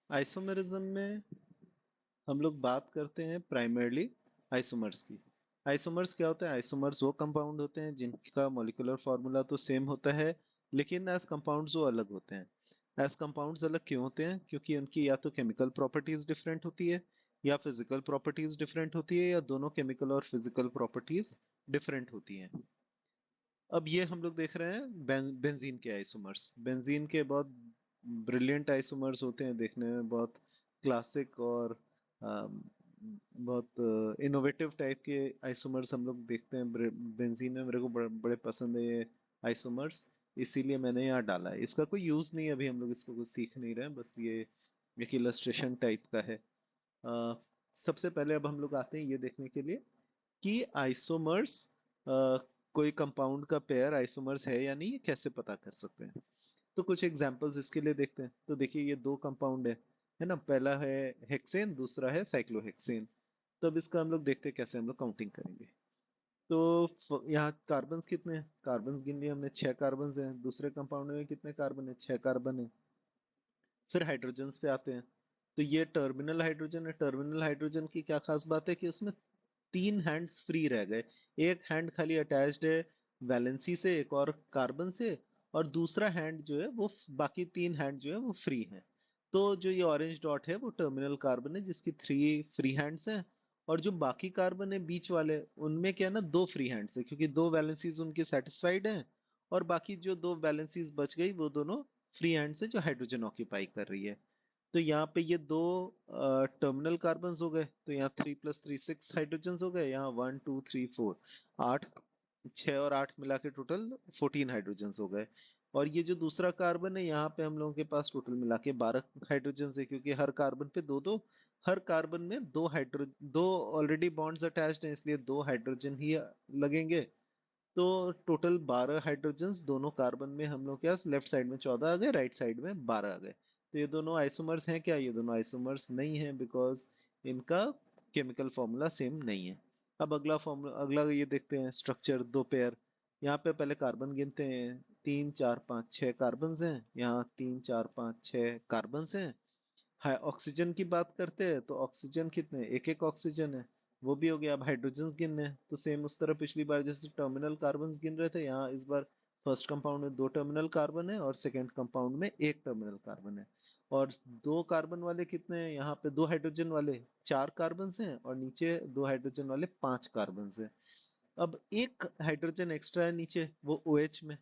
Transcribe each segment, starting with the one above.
Isomerism में हम लोग बात करते हैं प्राइमरली आइसोमर्स की। आइसोमर्स क्या होता है? आइसोमर्स वो कंपाउंड होते हैं जिनका मॉलिक्यूलर फार्मूला तो सेम होता है, लेकिन एज कंपाउंड्स वो अलग होते हैं। एज कंपाउंड्स अलग क्यों होते हैं? क्योंकि उनकी या तो केमिकल प्रॉपर्टीज डिफरेंट होती है, या फिजिकल प्रॉपर्टीज डिफरेंट होती है, या दोनों केमिकल और फिजिकल प्रॉपर्टीज डिफरेंट होती हैं। अब ये हम लोग देख रहे हैं बेंजीन के आइसोमर्स। बेंजीन के बहुत ब्रिलियंट आइसोमर्स होते हैं, देखने में बहुत क्लासिक और बहुत इनोवेटिव टाइप के आइसोमर्स हम लोग देखते हैं बेंजीन में। मेरे को बड़े पसंद है ये आइसोमर्स, इसीलिए मैंने यहाँ डाला है। इसका कोई यूज नहीं है, अभी हम लोग इसको कुछ सीख नहीं रहे हैं, बस ये एक इलस्ट्रेशन टाइप का है। अ, सबसे पहले अब हम लोग आते हैं ये देखने के लिए कि आइसोमर्स, कोई कंपाउंड का पेयर आइसोमर्स है या नहीं, ये कैसे पता कर सकते हैं। तो कुछ एग्जांपल्स इसके लिए देखते हैं। तो देखिए ये दो कंपाउंड है ना। पहला है हेक्सेन, दूसरा है साइक्लोहेक्सेन। तो अब इसका हम लोग देखते हैं कैसे हम लोग काउंटिंग करेंगे। तो यहाँ कार्बन्स कितने हैं? कार्बन्स गिन लिए हमने, 6 कार्बन्स हैं। दूसरे कंपाउंड में कितने कार्बन है? 6 कार्बन है। फिर हाइड्रोजन्स पे आते हैं। तो ये टर्मिनल हाइड्रोजन है। टर्मिनल हाइड्रोजन की क्या खास बात है कि उसमें 3 हैंड्स फ्री रह गए। एक हैंड खाली अटैच्ड है वैलेंसी से, एक और कार्बन से, और दूसरा हैंड जो है वो बाकी 3 हैंड जो है वो फ्री है। तो जो ये ऑरेंज डॉट है वो टर्मिनल कार्बन है जिसकी 3 फ्री हैंड्स हैं। और जो बाकी कार्बन है बीच वाले, उनमें क्या है ना, 2 फ्री हैंड्स है, क्योंकि 2 वैलेंसीज उनके सेटिस्फाइड हैं। और बाकी जो 2 वैलेंसीज बच गई वो दोनों फ्री हैंड से जो हाइड्रोजन ऑक्यूपाई कर रही है। तो यहाँ पे ये दो टर्मिनल कार्बन्स हो गए, तो यहाँ 3 + 3 6 हाइड्रोजन्स हो गए। यहाँ 1 2 3 4 8, 6 और 8 मिला के टोटल 14 हाइड्रोजन्स हो गए। और ये जो दूसरा कार्बन है, यहाँ पे हम लोगों के पास टोटल मिला के 12 हाइड्रोजन्स है, क्योंकि हर कार्बन पे दो दो, हर कार्बन में दो ऑलरेडी बॉन्ड्स अटैच्ड हैं, इसलिए 2 हाइड्रोजन ही लगेंगे। तो टोटल 12 हाइड्रोजन्स दोनों कार्बन में हम लोग के पास लेफ्ट साइड में 14 आ गए, राइट साइड में 12 आ गए। तो ये दोनों आइसोमर्स हैं क्या? ये दोनों आइसोमर्स नहीं है, बिकॉज इनका केमिकल फॉर्मूला सेम नहीं है। अब अगला फॉर्मूला, अगला ये देखते हैं स्ट्रक्चर, दो पेयर। यहाँ पे पहले कार्बन गिनते हैं। 3 4 5 6 कार्बन्स हैं। यहाँ 3 4 5 6 कार्बन्स हैं। हाँ, ऑक्सीजन की बात करते हैं तो ऑक्सीजन कितने? एक एक ऑक्सीजन है, वो भी हो गया। अब हाइड्रोजन्स गिनने हैं, तो सेम उस तरह पिछली बार जैसे टर्मिनल कार्बन्स गिन रहे थे, यहाँ इस बार फर्स्ट कंपाउंड में 2 टर्मिनल कार्बन है और सेकंड कंपाउंड में 1 टर्मिनल कार्बन है। और 2 कार्बन वाले कितने हैं? यहाँ पे 2 हाइड्रोजन वाले 4 कार्बन हैं, और नीचे 2 हाइड्रोजन वाले 5 कार्बन हैं। अब एक हाइड्रोजन एक्स्ट्रा है नीचे, वो OH में।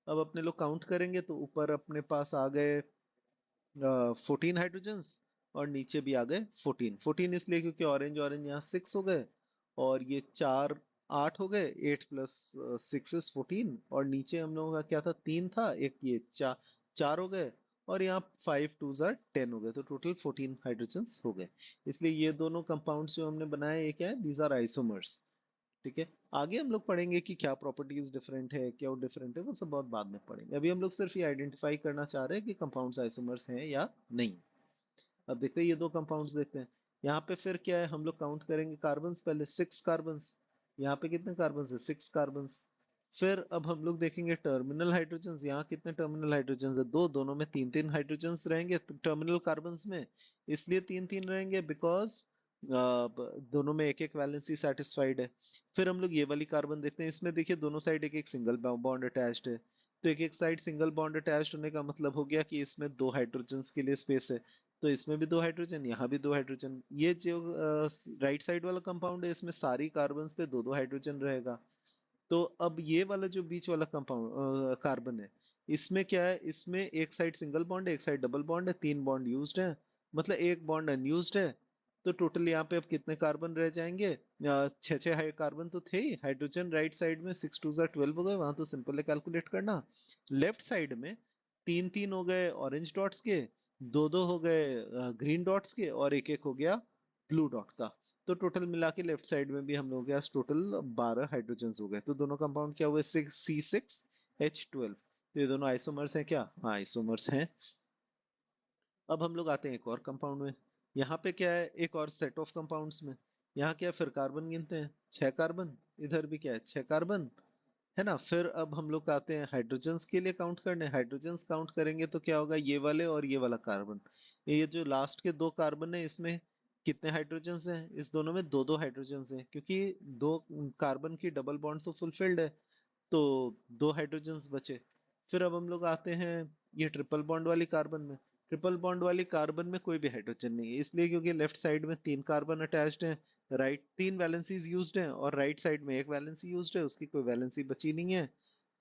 अब अपने लोग काउंट करेंगे तो ऊपर अपने पास आ गए 14 हाइड्रोजन्स, और नीचे भी आ गए 14। इसलिए क्योंकि ऑरेंज ऑरेंज यहाँ 6 हो गए, और ये 4 8 हो गए। 8 + 6 = 14। और नीचे हम लोगों का क्या था? 3 था, एक ये 4 हो गए। और यहाँ 5 2 = 10 हो गए, तो टोटल 14 हाइड्रोजन्स हो गए। इसलिए ये दोनों कंपाउंड्स जो हमने बनाए, ये क्या है? These are isomers. ठीक है। आगे हम लोग पढ़ेंगे कि क्या प्रॉपर्टीज डिफरेंट है, क्या डिफरेंट है, वो सब बहुत बाद में पढ़ेंगे। अभी हम लोग सिर्फ ये आइडेंटिफाई करना चाह रहे हैं कि कंपाउंड्स आइसोमर्स हैं या नहीं। अब देखते हैं ये दो कंपाउंड्स देखते हैं। यहाँ पे फिर क्या है, हम लोग काउंट करेंगे कार्बन्स। पहले 6 कार्बन्स। यहाँ पे कितने कार्बन्स है? 6 कार्बन्स। फिर अब हम लोग देखेंगे टर्मिनल हाइड्रोजन्स। यहाँ कितने टर्मिनल हाइड्रोजन्स है? दो, दोनों में 3 3 हाइड्रोजन्स रहेंगे टर्मिनल कार्बन्स में। इसलिए 3 3 रहेंगे बिकॉज दोनों में एक एक वैलेंसी सेटिस्फाइड है। फिर हम लोग ये वाली कार्बन देखते हैं। इसमें देखिए दोनों साइड एक एक सिंगल बॉन्ड अटैच्ड है। तो एक एक साइड सिंगल बॉन्ड अटैच्ड होने का मतलब हो गया कि इसमें 2 हाइड्रोजन्स के लिए स्पेस है। तो इसमें भी 2 हाइड्रोजन, यहाँ भी 2 हाइड्रोजन। ये जो राइट साइड वाला कंपाउंड है, इसमें सारी कार्बन्स पे दो दो हाइड्रोजन रहेगा। तो अब ये वाला जो बीच वाला कंपाउंड कार्बन है, इसमें क्या है? इसमें एक साइड सिंगल बॉन्ड है, एक साइड डबल बॉन्ड है, 3 बॉन्ड यूज्ड है, मतलब एक बॉन्ड अनयूज्ड है। तो टोटल यहाँ पे अब कितने कार्बन रह जाएंगे? 6 6 कार्बन तो थे ही। हाइड्रोजन राइट साइड में 6 2 = 12 हो गए, वहां तो सिंपल है कैलकुलेट करना। लेफ्ट साइड में 3 3 हो गए ऑरेंज डॉट्स के, दो दो हो गए ग्रीन डॉट्स के, और एक एक हो गया ब्लू डॉट का। तो टोटल मिला के लेफ्ट साइड में भी हम लोग के पास टोटल 12 हाइड्रोजन्स हो गए। तो दोनों कंपाउंड क्या हुए? 6 C6H12। तो ये दोनों आइसोमर्स हैं क्या? हाँ, आइसोमर्स हैं। अब हम लोग आते हैं एक और कंपाउंड में। यहाँ पे क्या है? एक और सेट ऑफ कंपाउंड्स में। यहाँ क्या है? फिर कार्बन गिनते हैं। 6 कार्बन। इधर भी क्या है? 6 कार्बन। है ना। फिर अब हम लोग आते हैं हाइड्रोजन्स के लिए काउंट करने। हाइड्रोजन्स काउंट करेंगे तो क्या होगा, ये वाले और ये वाला कार्बन, ये जो लास्ट के दो कार्बन है इसमें कितने हाइड्रोजन्स हैं, इस दोनों में दो दो हाइड्रोजन्स हैं, क्योंकि दो कार्बन की डबल बॉन्ड तो फुलफिल्ड है, तो दो हाइड्रोजन्स बचे। फिर अब हम लोग आते हैं ये ट्रिपल बॉन्ड वाली कार्बन में। ट्रिपल बॉन्ड वाली कार्बन में कोई भी हाइड्रोजन नहीं है, इसलिए क्योंकि लेफ्ट साइड में तीन कार्बन अटैच्ड हैं, राइट तीन वैलेंसीज यूज्ड हैं, और राइट साइड में एक वैलेंसी यूज्ड है, उसकी कोई वैलेंसी बची नहीं है।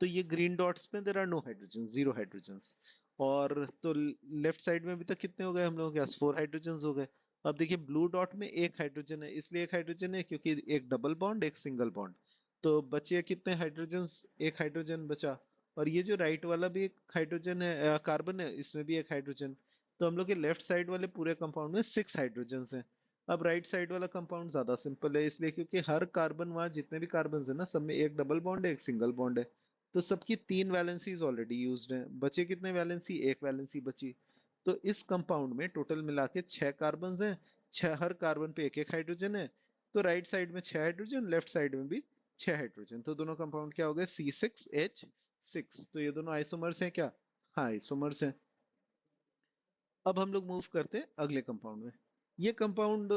तो ये ग्रीन डॉट्स में there are no hydrogen, zero hydrogens. और तो लेफ्ट साइड में अभी तक कितने हो गए हम लोगों के पास, फोर हाइड्रोजन्स हो गए। अब देखिए ब्लू डॉट में एक हाइड्रोजन है, इसलिए एक हाइड्रोजन है क्योंकि एक डबल बॉन्ड एक सिंगल बॉन्ड। तो बचे कितने हाइड्रोजन्स, एक हाइड्रोजन बचा। और ये जो राइट वाला भी एक हाइड्रोजन है, कार्बन है, इसमें भी एक हाइड्रोजन। तो हम लोग के लेफ्ट साइड वाले पूरे कंपाउंड में सिक्स हाइड्रोजन्स हैं। अब राइट साइड वाला कंपाउंड ज्यादा सिंपल है, इसलिए क्योंकि हर कार्बन, वहाँ जितने भी कार्बन है ना, सब में एक डबल बॉन्ड है एक सिंगल बॉन्ड है। तो सबकी तीन वैलेंसीज ऑलरेडी यूज्ड हैं, बचे कितने वैलेंसी, एक वैलेंसी बची। तो इस कंपाउंड में टोटल मिला के छह कार्बन हैं, छह, हर कार्बन पे एक एक हाइड्रोजन है। तो राइट साइड में छह हाइड्रोजन, लेफ्ट साइड में भी छह हाइड्रोजन, तो दोनों कंपाउंड क्या हो गए, C6H6। तो ये दोनों आइसोमर्स हैं क्या, हाँ आइसोमर्स हैं। अब हम लोग मूव करते हैं अगले कंपाउंड में। ये कंपाउंड,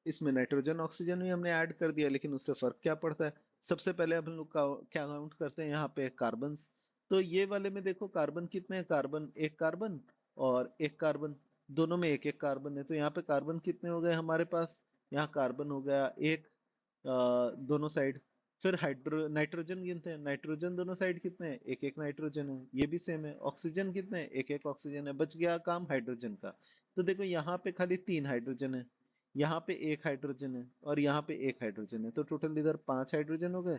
इसमें नाइट्रोजन ऑक्सीजन भी हमने ऐड कर दिया, लेकिन उससे फर्क क्या पड़ता है। सबसे पहले अब हम लोग क्या काउंट करते हैं यहाँ पे, कार्बन। तो ये वाले में देखो कार्बन कितने हैं, कार्बन एक कार्बन और एक कार्बन, दोनों में एक एक कार्बन है। तो यहाँ पे कार्बन कितने हो गए हमारे पास, यहाँ कार्बन हो गया एक, दोनों साइड। फिर हाइड्रो नाइट्रोजन गिनते हैं, नाइट्रोजन दोनों साइड कितने हैं, एक एक नाइट्रोजन है, ये भी सेम है। ऑक्सीजन कितने हैं, एक एक ऑक्सीजन है। बच गया काम हाइड्रोजन का। तो देखो यहाँ पे खाली तीन हाइड्रोजन है, यहाँ पे एक हाइड्रोजन है, और यहाँ पे एक हाइड्रोजन है, तो टोटल इधर पांच हाइड्रोजन हो गए।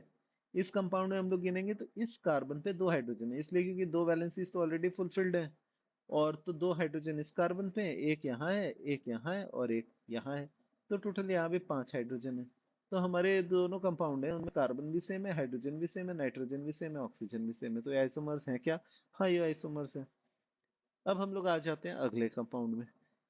इस कंपाउंड में हम लोग गिनेंगे तो इस कार्बन पे दो हाइड्रोजन है, इसलिए क्योंकि दो वैलेंसीज तो ऑलरेडी फुलफिल्ड है। और तो दो हाइड्रोजन इस कार्बन पे है, एक यहाँ है, एक यहाँ है, और एक यहाँ है। तो टोटल यहाँ पे पांच हाइड्रोजन है। तो हमारे दोनों कंपाउंड है, उनमें कार्बन भी सेम है, हाइड्रोजन भी सेम है, नाइट्रोजन भी सेम है, ऑक्सीजन भी सेम है। तो ये आइसोमर्स हैं क्या, हाँ ये आइसोमर्स है। अब हम लोग आ जाते हैं अगले कंपाउंड में।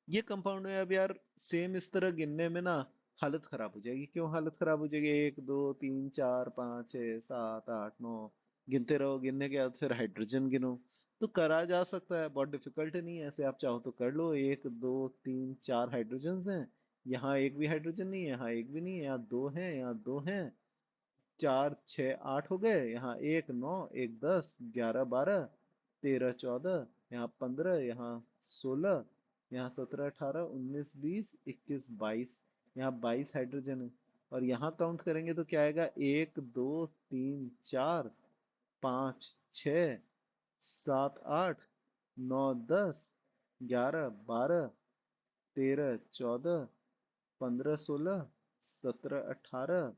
ये कंपाउंड में अब यार सेम इस तरह गिनने में ना हालत खराब हो जाएगी। क्यों हालत खराब हो जाएगी, एक दो तीन चार पाँच छः सात आठ नौ, गिनते रहो, गिनने के बाद फिर हाइड्रोजन गिनो। तो करा जा सकता है, बहुत डिफिकल्ट नहीं है, ऐसे आप चाहो तो कर लो। एक दो तीन चार हाइड्रोजन हैं, यहाँ एक भी हाइड्रोजन नहीं है, यहाँ एक भी नहीं है, यहाँ दो हैं, यहाँ दो हैं, चार छः आठ हो गए, यहाँ एक नौ, एक दस, ग्यारह बारह, तेरह चौदह, यहाँ पंद्रह, यहाँ सोलह, यहाँ सत्रह अठारह उन्नीस बीस इक्कीस बाईस, यहाँ बाईस हाइड्रोजन है। और यहाँ काउंट करेंगे तो क्या आएगा, एक दो तीन चार पाँच छ, सात आठ, नौ दस, ग्यारह बारह, तेरह चौदह, पंद्रह सोलह, सत्रह अठारह,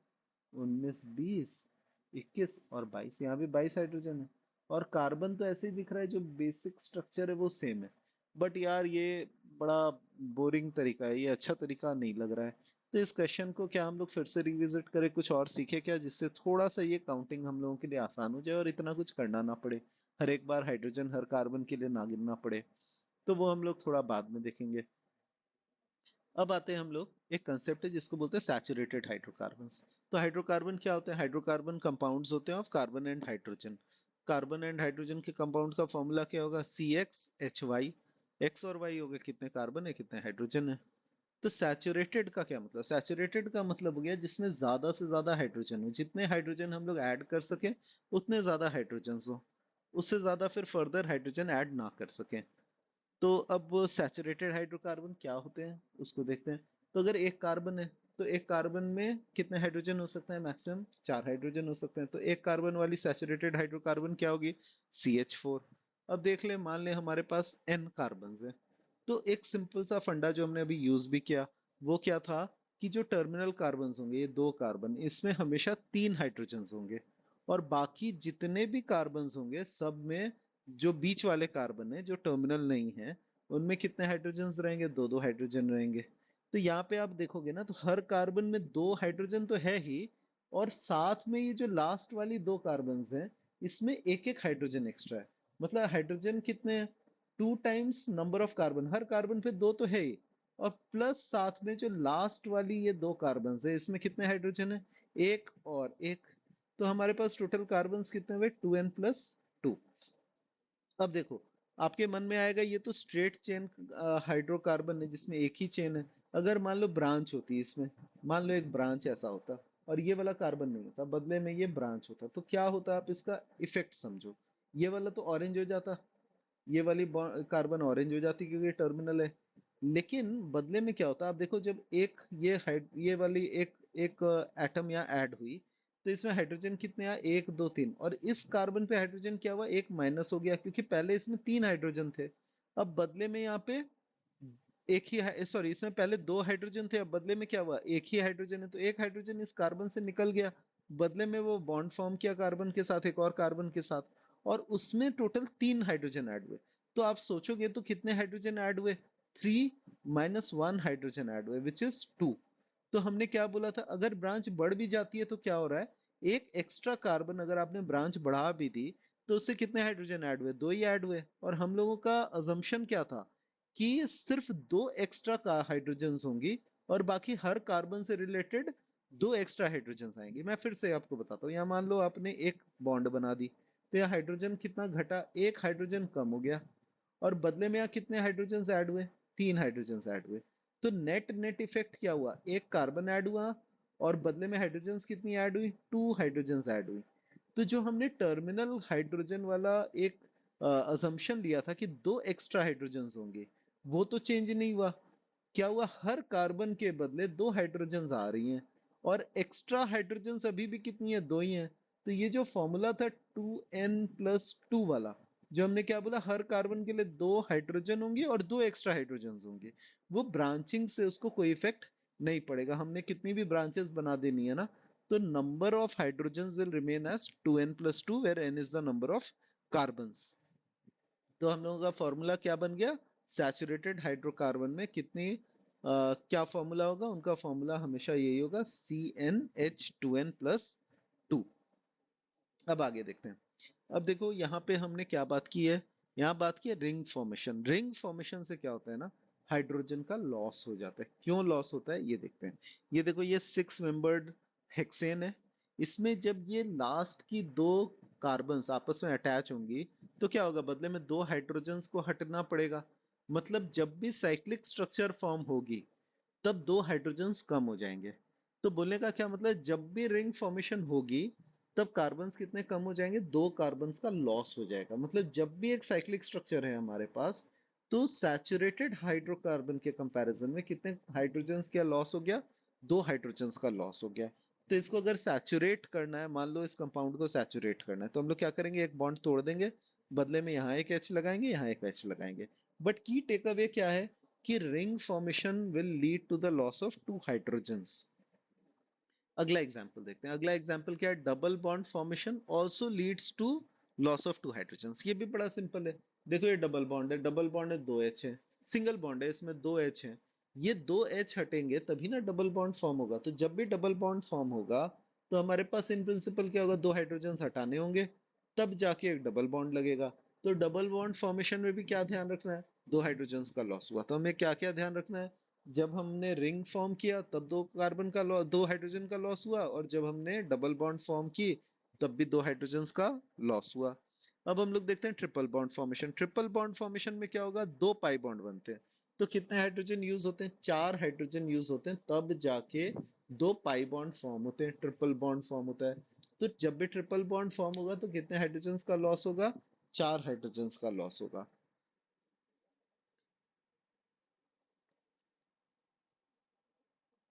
उन्नीस बीस, इक्कीस और बाईस, यहाँ भी बाईस हाइड्रोजन है। और कार्बन तो ऐसे ही दिख रहा है, जो बेसिक स्ट्रक्चर है वो सेम है। बट यार ये बड़ा बोरिंग तरीका है, ये अच्छा तरीका नहीं लग रहा है। तो इस क्वेश्चन को क्या हम लोग फिर से रिविजिट करें, कुछ और सीखे क्या, जिससे थोड़ा सा ये काउंटिंग हम लोगों के लिए आसान हो जाए और इतना कुछ करना ना पड़े, हर एक बार हाइड्रोजन हर कार्बन के लिए ना गिनना पड़े। तो वो हम लोग थोड़ा बाद में देखेंगे। अब आते हैं हम लोग, एक कंसेप्ट है जिसको बोलते हैं सैचुरेटेड हाइड्रोकार्बन्स। तो हाइड्रोकार्बन क्या होते हैं, हाइड्रोकार्बन कंपाउंड्स होते हैं of carbon and hydrogen. Carbon and hydrogen के कंपाउंड का फॉर्मूला क्या होगा, CX H Y। एक्स और वाई हो गए कितने कार्बन है कितने हाइड्रोजन है। तो सैचुरेटेड का क्या मतलब, सैचुरेटेड का मतलब हो गया जिसमें ज्यादा से ज्यादा हाइड्रोजन हो, जितने हाइड्रोजन हम लोग ऐड कर सके उतने ज्यादा हाइड्रोजन हो, उससे ज्यादा फिर फर्दर हाइड्रोजन ऐड ना कर सके। तो अब सैचुरेटेड हाइड्रोकार्बन क्या होते हैं उसको देखते हैं। तो अगर एक कार्बन है, तो एक कार्बन में कितने हाइड्रोजन हो सकते हैं, मैक्सिमम चार हाइड्रोजन हो सकते हैं। तो एक कार्बन वाली सैचुरेटेड हाइड्रोकार्बन क्या होगी, CH4। अब देख ले, मान ले हमारे पास n कार्बन है, तो एक सिंपल सा फंडा जो हमने अभी यूज भी किया, वो क्या था कि जो टर्मिनल कार्बन होंगे, ये दो कार्बन, इसमें हमेशा तीन हाइड्रोजन होंगे। और बाकी जितने भी कार्बन होंगे सब में, जो बीच वाले कार्बन है जो टर्मिनल नहीं है, उनमें कितने हाइड्रोजन रहेंगे, दो दो हाइड्रोजन रहेंगे। तो यहाँ पे आप देखोगे ना, तो हर कार्बन में दो हाइड्रोजन तो है ही, और साथ में ये जो लास्ट वाली दो कार्बन हैं, इसमें एक एक हाइड्रोजन एक्स्ट्रा है। मतलब हाइड्रोजन कितने हैं, two times number of carbon, her carbon पे दो तो है ही, और प्लस साथ में जो लास्ट वाली ये दो कार्बन है, इसमें कितने हाइड्रोजन है, एक और एक। तो हमारे पास टोटल कार्बन कितने हुए, 2n+2। अब देखो, आपके मन में आएगा ये तो स्ट्रेट चेन हाइड्रोकार्बन है जिसमें एक ही चेन है। अगर मान लो ब्रांच होती है इसमें, मान लो एक ब्रांच ऐसा होता और ये वाला कार्बन नहीं होता, बदले में ये ब्रांच होता, तो क्या होता, आप इसका इफेक्ट समझो। ये वाला तो ऑरेंज हो जाता, ये वाली कार्बन ऑरेंज हो जाती क्योंकि टर्मिनल है। लेकिन बदले में क्या होता है, आप देखो, जब एक ये वाली एक एक एटम यहाँ ऐड हुई, तो इसमें हाइड्रोजन कितने आए, 1 2 3, और इस कार्बन पे हाइड्रोजन क्या हुआ, एक माइनस हो गया क्योंकि पहले इसमें 3 हाइड्रोजन थे। अब बदले में यहाँ पे एक ही, सॉरी, इसमें पहले 2 हाइड्रोजन थे, अब बदले में क्या हुआ, एक ही हाइड्रोजन है, तो एक हाइड्रोजन इस कार्बन से निकल गया। बदले में वो बॉन्ड फॉर्म किया कार्बन के साथ, एक और कार्बन के साथ, और उसमें टोटल 3 हाइड्रोजन ऐड हुए। तो आप सोचोगे तो कितने हाइड्रोजन ऐड हुए, 3 - 1 हाइड्रोजन ऐड हुए, विच इज 2। तो हमने क्या बोला था, अगर ब्रांच बढ़ भी जाती है तो क्या हो रहा है, एक एक्स्ट्रा कार्बन अगर आपने ब्रांच बढ़ा भी दी, तो उससे कितने हाइड्रोजन ऐड हुए, 2 ही ऐड हुए। और हम लोगों का अजम्पशन क्या था कि सिर्फ 2 एक्स्ट्रा का हाइड्रोजन होंगी, और बाकी हर कार्बन से रिलेटेड 2 एक्स्ट्रा हाइड्रोजन आएंगे। मैं फिर से आपको बताता हूँ, यहाँ मान लो आपने एक बॉन्ड बना दी, तो यहाँ हाइड्रोजन कितना घटा, एक हाइड्रोजन कम हो गया, और बदले में यहाँ कितने हाइड्रोजन ऐड हुए, 3 हाइड्रोजन ऐड हुए। तो नेट नेट इफेक्ट क्या हुआ, एक कार्बन ऐड हुआ, और बदले में हाइड्रोजन कितनी ऐड हुई, 2 हाइड्रोजन ऐड हुई। तो जो हमने टर्मिनल हाइड्रोजन वाला एक असम्पशन लिया था कि 2 एक्स्ट्रा हाइड्रोजन होंगे, वो तो चेंज नहीं हुआ। क्या हुआ, हर कार्बन के बदले 2 हाइड्रोजन आ रही हैं, और एक्स्ट्रा हाइड्रोजन अभी भी कितनी है, 2 ही हैं। तो ये जो फॉर्मूला था 2n+2 वाला, जो हमने क्या बोला, हर कार्बन के लिए 2 हाइड्रोजन होंगे और 2 एक्स्ट्रा हाइड्रोजन होंगे, वो ब्रांचिंग से उसको कोई इफेक्ट नहीं पड़ेगा। हमने कितनी भी ब्रांचेस बना देनी है ना, तो number of hydrogen will remain as 2n+2, where n is the number of carbons. तो हम लोगों का फॉर्मूला क्या बन गया, सैचुरेटेड हाइड्रोकार्बन में कितनी क्या फॉर्मूला होगा, उनका फॉर्मूला हमेशा यही होगा, CnH2n+2। अब आगे देखते हैं। अब देखो यहाँ पे हमने क्या बात की है, यहाँ बात की है रिंग फॉर्मेशन। रिंग फॉर्मेशन से क्या होता है ना, हाइड्रोजन का लॉस हो जाता है। क्यों लॉस होता है ये देखते हैं। ये देखो, ये 6 मेंबर्ड हेक्सेन है, इसमें जब ये लास्ट की 2 कार्बन्स आपस में अटैच होंगी, तो क्या होगा, बदले में 2 हाइड्रोजन्स को हटना पड़ेगा। मतलब जब भी साइक्लिक स्ट्रक्चर फॉर्म होगी, तब 2 हाइड्रोजन्स कम हो जाएंगे। तो बोलने का क्या मतलब है, जब भी रिंग फॉर्मेशन होगी, तब कार्बन्स कितने कम हो जाएंगे, 2 कार्बन्स का लॉस हो जाएगा। मतलब जब भी एक साइक्लिक स्ट्रक्चर है हमारे पास, तो सैचुरेटेड हाइड्रोकार्बन के कंपैरिजन में कितने हाइड्रोजन्स का लॉस हो गया, 2 हाइड्रोजन्स का लॉस हो गया। तो इसको अगर सैचुरेट करना है, मान लो इस कंपाउंड को सैचुरेट करना है, तो हम लोग क्या करेंगे, एक बॉन्ड तोड़ देंगे, बदले में यहाँ एक एच लगाएंगे, यहाँ एक एच लगाएंगे। बट की टेक अवे क्या है कि ring formation will lead to the loss of 2 hydrogens. अगला एग्जांपल देखते हैं। अगला एग्जांपल क्या है, double bond formation also leads to loss of 2 hydrogens. ये भी बड़ा सिंपल है। देखो, ये डबल बॉन्ड है, डबल बॉन्ड है, 2 एच है। सिंगल बॉन्ड है, इसमें 2 एच है। ये 2 एच हटेंगे तभी ना डबल बॉन्ड फॉर्म होगा। तो जब भी डबल बॉन्ड फॉर्म होगा, तो हमारे पास इन प्रिंसिपल क्या होगा, 2 हाइड्रोजन्स हटाने होंगे, तब जाके एक डबल बॉन्ड लगेगा। तो डबल बॉन्ड फॉर्मेशन में भी क्या ध्यान रखना है, 2 हाइड्रोजन्स का लॉस हुआ, तो हमें क्या क्या ध्यान रखना है, जब हमने रिंग फॉर्म किया तब 2 हाइड्रोजन का लॉस हुआ, और जब हमने डबल बॉन्ड फॉर्म की तब भी 2 हाइड्रोजन का लॉस हुआ। अब हम लोग देखते हैं triple bond formation. Triple bond formation में क्या होगा, 2 पाई बॉन्ड बनते हैं। तो कितने हाइड्रोजन यूज होते हैं, 4 हाइड्रोजन यूज होते हैं, तब जाके 2 पाई बॉन्ड फॉर्म होते हैं, ट्रिपल बॉन्ड फॉर्म होता है। तो जब भी ट्रिपल बॉन्ड फॉर्म होगा तो कितने हाइड्रोजन का लॉस होगा, 4 हाइड्रोजन का लॉस होगा।